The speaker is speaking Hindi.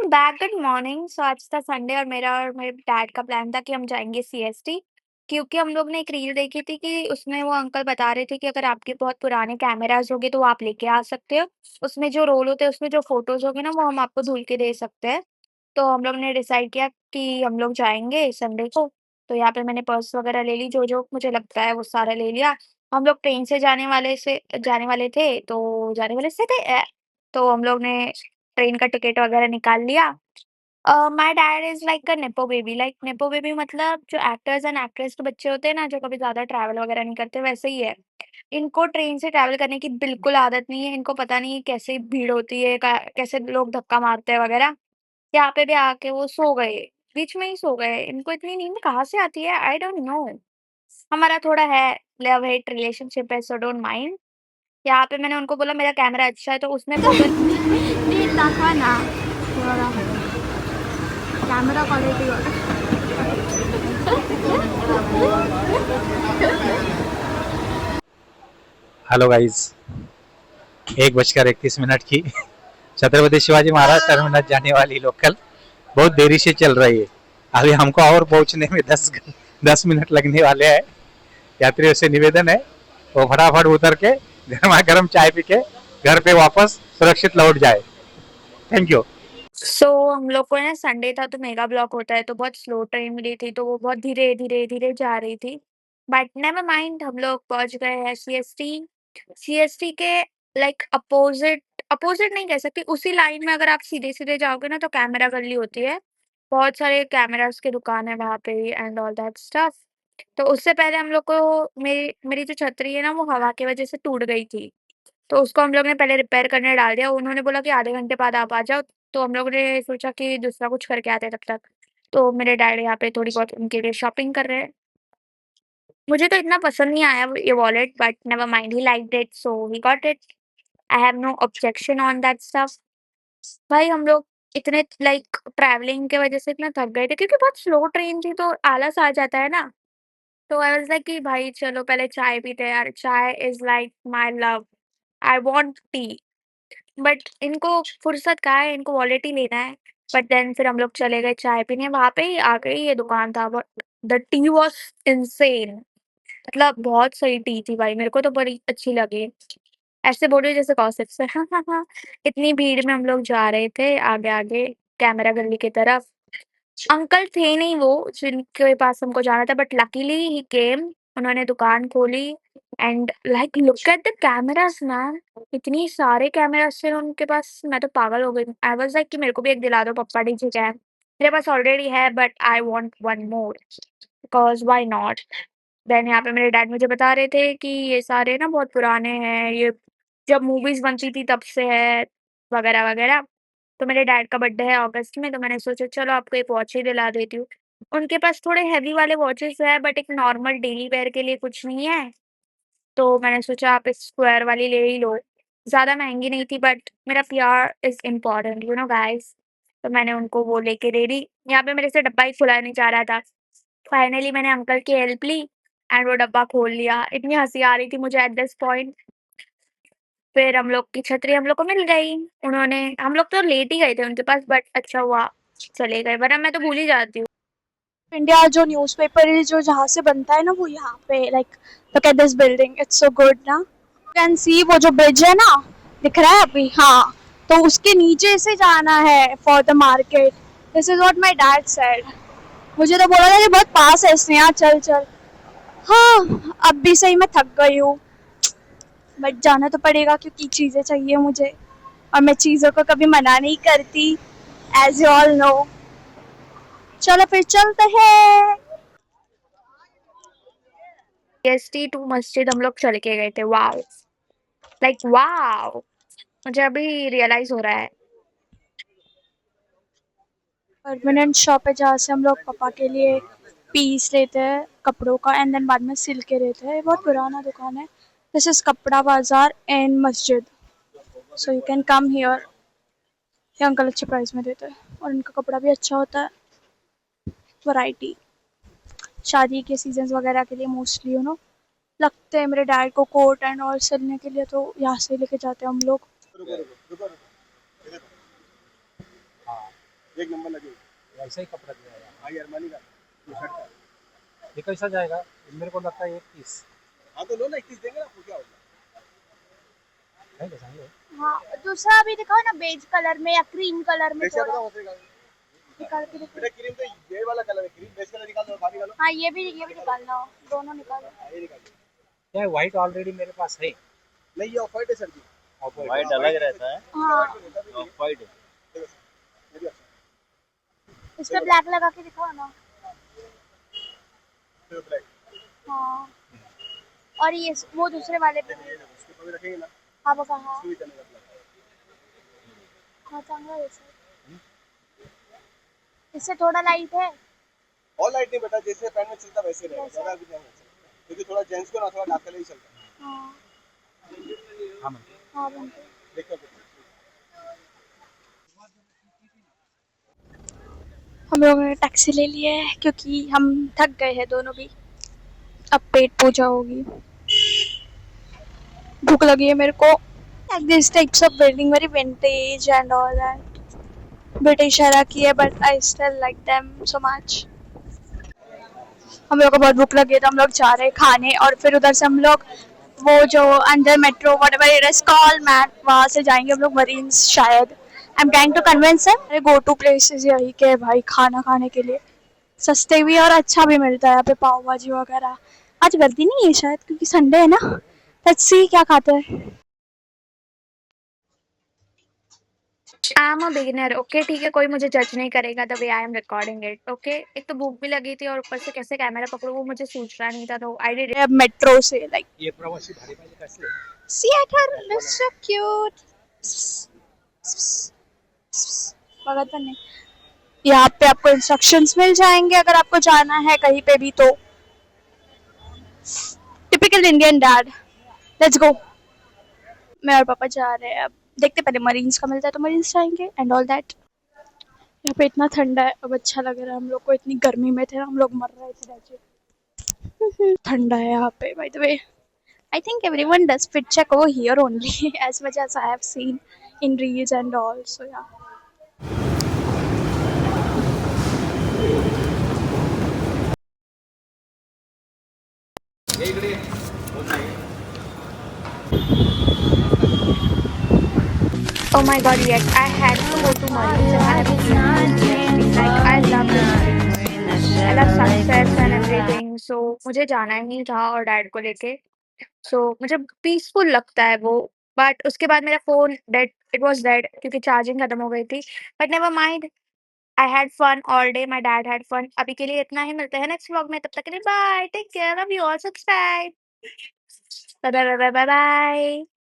Back good morning. सो आज था संडे और मेरा और मेरे डैड का प्लान था कि हम जाएंगे सीएसटी, क्योंकि हम लोग ने एक रील देखी थी कि उसमें वो अंकल बता रहे थे कि अगर आपके बहुत पुराने कैमरास होंगे तो वो आप लेके आ सकते हो। उसमें जो रोल होते हैं उसमें जो फोटोज होंगे ना वो हम आपको धुल के दे सकते हैं। तो हम लोग ने डिसाइड किया कि हम लोग जाएंगे संडे को। तो यहाँ पे मैंने पर्स वगैरह ले ली, जो जो मुझे लगता है वो सारा ले लिया। हम लोग ट्रेन से जाने वाले थे, तो जाने वाले से थे तो हम लोग ने ट्रेन का टिकट वगैरह निकाल लिया। My dad is like a nepo baby मतलब जो एक्टर्स एंड एक्ट्रेस के बच्चे होते हैं ना, जो कभी ज़्यादा ट्रैवल वगैरह नहीं करते, वैसे ही है। इनको ट्रेन से ट्रैवल करने की बिल्कुल आदत नहीं है। इनको पता नहीं है कैसे भीड़ होती है, क कैसे लोग धक्का मारते हैं वगैरह। यहाँ पे भी आके वो सो गए, बीच में ही सो गए। इनको इतनी नींद कहाँ से आती है? I don't know. हमारा थोड़ा है, लव हेट रिलेशनशिप है, सो डोंट माइंड। यहाँ पे मैंने उनको बोला मेरा कैमरा अच्छा है, तो उसमें फ़ोटो नीट दाखवा ना थोड़ा कैमरा क्वालिटी हेलो गाइस, 1:31 की छत्रपति शिवाजी महाराज टर्मिनस जाने वाली लोकल बहुत देरी से चल रही है। अभी हमको और पहुंचने में 10 मिनट लगने वाले हैं। यात्रियों से निवेदन है वो फटाफट उतर के गर्मा गर्म चाय पी के घर पे वापस सुरक्षित लौट जाए। Thank you. हम लोग को ना संडे था तो मेगा ब्लॉक होता है, तो बहुत स्लो ट्रेन मिली थी, तो वो बहुत धीरे-धीरे जा रही थी। बट नेवर माइंड, हम लोग पहुँच गए हैं सीएसटी। सीएसटी के लाइक अपोज़िट नहीं कह सकती, उसी लाइन में अगर आप सीधे-सीधे जाओगे ना तो कैमरा गल्ली होती है। बहुत सारे कैमराज़ की दुकान है वहाँ पे एंड ऑल दैट स्टफ। तो उससे पहले हम लोग को मेरी मेरी जो छतरी है ना वो हवा की वज़ह से टूट गई थी। तो उसको हम लोग ने पहले रिपेयर करने डाल दिया। उन्होंने बोला कि आधे घंटे बाद आप आ जाओ, तो हम लोगों ने सोचा कि दूसरा कुछ करके आते हैं तब तक। तो मेरे डैडी यहाँ पे थोड़ी बहुत उनके लिए शॉपिंग कर रहे हैं। मुझे तो इतना पसंद नहीं आया ये wallet, but never mind, he liked it so he got it. I have no objection on that stuff. भाई हम लोग इतने लाइक ट्रैवलिंग की वज़ह से इतना थक गए थे, क्योंकि बहुत स्लो ट्रेन थी तो आलस आ जाता है ना। तो आई वाज़ लाइक कि भाई चलो पहले चाय पीते हैं यार, चाय is like my love. I want T. But इनको फुर्सत कहाँ है, इनको वॉलेट ही लेना है। बट देन फिर हम लोग चले गए चाय पीने, वहाँ पे ही आ गई ये दुकान था, but the T was insane. मतलब बहुत सही टी थी भाई, मेरे को तो बड़ी अच्छी लगी। ऐसे बोल रही हूँ जैसे गॉसिप से। हाँ, हाँ, हाँ। इतनी भीड़ में हम लोग जा रहे थे आगे-आगे कैमरा गल्ली की तरफ। अंकल थे नहीं वो जिनके पास हमको जाना था, बट लकीली ही केम। उन्होंने दुकान खोली and like look at the cameras man. इतनी सारे कैमरास थे उनके पास, मैं तो पागल हो गई। आई वाज लाइक कि मेरे को भी एक दिला दो पप्पा डीजे कैम। मेरे पास ऑलरेडी है but I want one more, because why not. Then यहाँ पे मेरे डैड मुझे बता रहे थे कि ये सारे ना बहुत पुराने हैं, ये जब मूवीज़ बनती थी तब से है, वगैरह-वगैरह। तो मेरे डैड का बर्थडे है अगस्त में, तो मैंने सोचा चलो आपको एक वॉच ही दिला देती हूँ। उनके पास थोड़े हेवी वाले वॉचेस हैं, बट एक नॉर्मल डेली वेयर के लिए कुछ नहीं है। तो मैंने सोचा आप इस स्क्वायर वाली ले ही लो। ज़्यादा महँगी नहीं थी, बट मेरा प्यार is important you know guys. तो मैंने उनको वो लेके दे दी। यहाँ पे मेरे से डब्बा ही खुला नहीं जा रहा था। फाइनली मैंने अंकल की हेल्प ली एंड वो डब्बा खोल लिया। इतनी हँसी आ रही थी मुझे एट दिस पॉइंट। फिर हम लोग की छतरी हम लोग को मिल गई। उन्होंने हम लोग तो लेट ही गए थे उनके पास, बट अच्छा हुआ चले गए, वरना मैं तो भूल ही जाती हूँ। इंडिया जो न्यूज़पेपर है जो जहाँ से बनता है ना वो यहाँ पे like look at this building it's so good ना कैन सी वो जो ब्रिज है ना दिख रहा है अभी हाँ तो उसके नीचे से जाना है for the market this is what my dad said मुझे तो बोला था कि बहुत पास है इसने यहाँ चल चल हाँ अब भी सही मैं थक गई हूँ बट जाना तो पड़ेगा क्योंकि चीज़ें चाहिए मुझे और मैं चीज़ों को कभी मना नहीं करती एज यू ऑल नो चलो फिर चलते हैं सीएसटी टू मस्जिद हम लोग चल के गए थे। वॉव! Like wow! मुझे अभी रियलाइज़ हो रहा है। परमानेंट शॉप है जहाँ से हम लोग पापा के लिए पीस लेते हैं कपड़ों का एंड देन बाद में सिल के देते हैं बहुत पुराना दुकान है दिस इज कपड़ा बाजार एंड मस्जिद so you can come here ये अंकल अच्छे प्राइस में देते हैं और इनका कपड़ा भी अच्छा होता है वैरायटी शादी के सीजन वगैरह के लिए मोस्टली यू नो लगते हैं मेरे डैड को कोट एंड और सिलने के लिए तो यहाँ से लेके जाते हैं हम लोग एक नंबर लगेगा। ऐसा ही कपड़ा दिया है। भाई अरमानी का टी शर्ट का। ये कैसा जाएगा? मेरे को लगता है 31। हाँ तो लो ना, 21 देंगे ना, आपको क्या होगा। नहीं ले जाएंगे। हाँ दूसरा भी दिखाओ ना, बेज कलर में या क्रीम कलर में बेसिया थोड़ा बताओ होगा। निकाल के दिखाओ। बेटा क्रीम तो ये वाला कलर है, क्रीम बेस कलर निकाल दो, बाकी निकालो। हाँ ये भी निकालना, दोनों निकालो। हाँ, ये निकाल दो। क्या है, व्हाइट ऑलरेडी मेरे पास है। नहीं ये ऑफ व्हाइट है सर जी। ऑफ व्हाइट अलग रहता है, हाँ ऑफ व्हाइट है। देखो सर, ये भी अच्छा इस पे ब्लैक लगा के दिखाओ ना। है। ब्लैक हाँ और ये वो दूसरे वाले पे भी। उसके ऊपर भी रखेंगे ना, हाँ वो कहाँ उसको भी चलेगा ब्लैक। हाँ चांगला है सर, इससे थोड़ा लाइट है। और लाइट नहीं बेटा, जैसे पैंट में चलता वैसे रहेगा, ज़्यादा भी नहीं चलता, क्योंकि थोड़ा जेंट्स को ना थोड़ा डार्क कलर ही चलता है। हाँ हाँ हाँ बनते। देखो हम लोगों ने टैक्सी ले लिया है क्योंकि हम थक गए हैं दोनों भी, अब पेट पूजा होगी, भूख लगी है मेरे को। Like these types of building very vintage and all that. British era की है but I still like them so much. हम लोग को बहुत भूख लगी है तो हम लोग जा रहे हैं खाने, और फिर उधर से हम लोग वो जो under metro whatever it is called mat, वहाँ से जाएंगे हम लोग मरीन्स शायद। I am trying to convince him. मेरे गो टू प्लेसेस यही के है भाई खाना खाने के लिए, सस्ते भी और अच्छा भी मिलता है यहाँ पे, पाव भाजी वगैरह। आज गलती नहीं है शायद क्योंकि संडे है ना। लेट्स सी क्या खाते हैं। I am a beginner, okay ठीक है, कोई मुझे जज नहीं करेगा the way I am recording it, okay. एक तो भूख भी लगी थी और ऊपर से कैसे कैमरा पकड़ूं वो मुझे सूझ रहा नहीं था, तो आई डिड मेट्रो से लाइक ये प्रवासी भारी भारी कैसे? Seattle looks so cute. भगत नहीं, यहाँ पे आपको इंस्ट्रक्शंस मिल जाएंगे अगर आपको जाना है कहीं पे भी तो। Typical Indian dad, let's go. मैं और पापा जा रहे हैं, अब देखते पहले मरीन्स का मिलता है तो मरीन्स जाएंगे एंड ऑल दैट। यहाँ पे इतना ठंडा है, अब अच्छा लग रहा है। हम लोग को इतनी गर्मी में थे ना, हम लोग मर रहे थे वैसे। ठंडा है यहाँ पे by the way. I think everyone does fit check over here only as much as I have seen in reels and all. So yeah. Oh my god, yes, I had to go to Marines and I have seen like I love the Marines. I love sunsets and everything. So मुझे जाना ही था और डैड को लेके। So मुझे पीसफुल लगता है वो। बट उसके बाद मेरा phone dead, it was dead क्योंकि चार्जिंग खत्म हो गई थी। But never mind, I had fun all day, my dad had fun. अभी के लिए इतना ही, मिलते हैं नेक्स्ट व्लॉग में, तब तक के लिए bye, take care, love you all, subscribe. Bye bye bye bye bye.